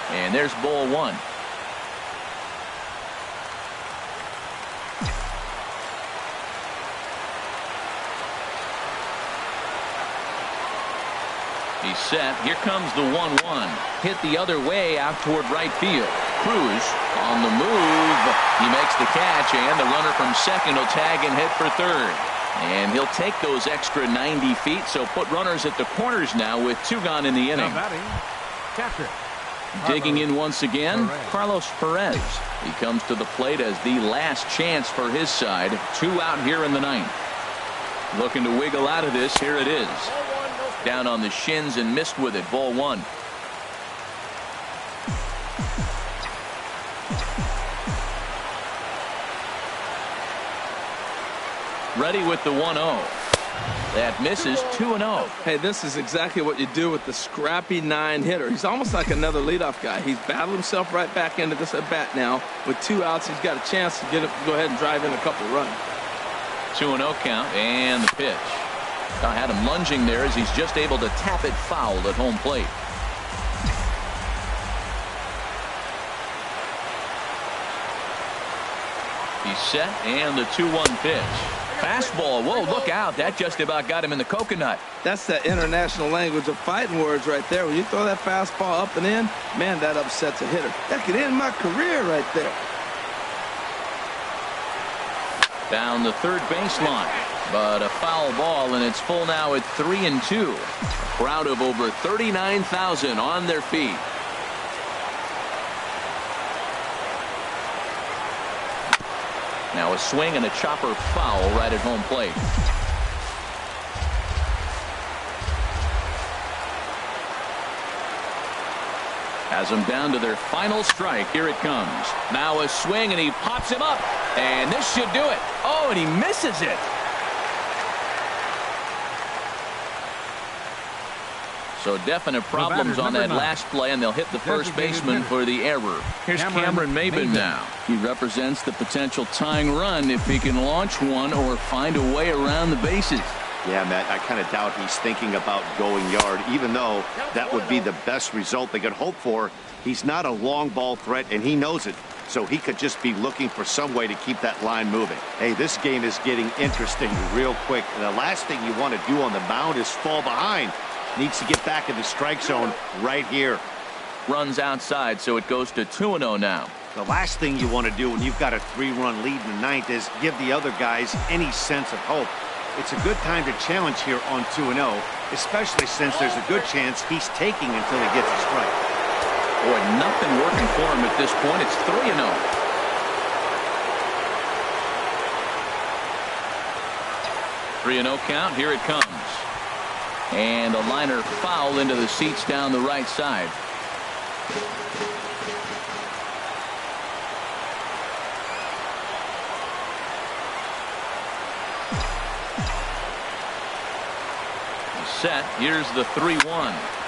And there's ball 1. He's set. Here comes the 1-1. Hit the other way out toward right field. Cruz on the move. He makes the catch, and the runner from second will tag and hit for third. And he'll take those extra 90 feet, so put runners at the corners now with 2 gone in the inning. Catcher. Digging in once again, Carlos Perez. He comes to the plate as the last chance for his side. 2 out here in the 9th. Looking to wiggle out of this. Here it is. Down on the shins and missed with it. Ball one. Ready with the 1-0. That misses. 2-0. Hey, this is exactly what you do with the scrappy 9 hitter. He's almost like another leadoff guy. He's battled himself right back into this at bat now. With 2 outs, he's got a chance to go ahead and drive in a couple runs. 2-0 count and the pitch. I had him lunging there as he's just able to tap it foul at home plate. He's set and the 2-1 pitch. Fastball. Whoa, look out. That just about got him in the coconut. That's the international language of fighting words right there. When you throw that fastball up and in, man, that upsets a hitter. That could end my career right there. Down the third baseline. But a foul ball, and it's full now at 3-2. A crowd of over 39,000 on their feet. Now a swing and a chopper foul right at home plate. Has them down to their final strike. Here it comes. Now a swing, and he pops him up. And this should do it. Oh, and he misses it. So definite problems on that last play, and they'll hit the first baseman for the error. Here's Cameron Maybin now. He represents the potential tying run if he can launch one or find a way around the bases. Yeah, Matt, I kind of doubt he's thinking about going yard, even though that would be the best result they could hope for. He's not a long ball threat, and he knows it. So he could just be looking for some way to keep that line moving. Hey, this game is getting interesting real quick. And the last thing you want to do on the mound is fall behind. Needs to get back in the strike zone right here. Runs outside, so it goes to 2-0 now. The last thing you want to do when you've got a 3-run lead in the ninth is give the other guys any sense of hope. It's a good time to challenge here on 2-0, especially since there's a good chance he's taking until he gets a strike. Boy, nothing working for him at this point. It's 3-0. Count. Here it comes. And a liner foul into the seats down the right side. Set. Here's the 3-1.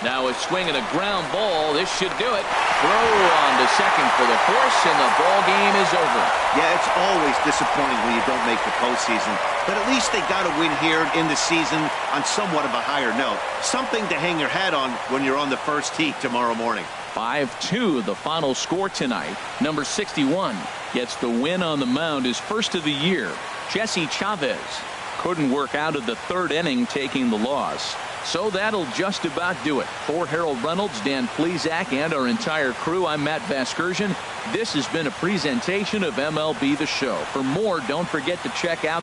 Now a swing and a ground ball. This should do it. Throw on to second for the force, and the ball game is over. Yeah, it's always disappointing when you don't make the postseason, but at least they got a win here in the season on somewhat of a higher note. Something to hang your hat on when you're on the first tee tomorrow morning. 5-2 the final score tonight. Number 61 gets the win on the mound, his first of the year. Jesse Chavez couldn't work out of the third inning, taking the loss. So that'll just about do it. For Harold Reynolds, Dan Plesac, and our entire crew, I'm Matt Vasgersian. This has been a presentation of MLB The Show. For more, don't forget to check out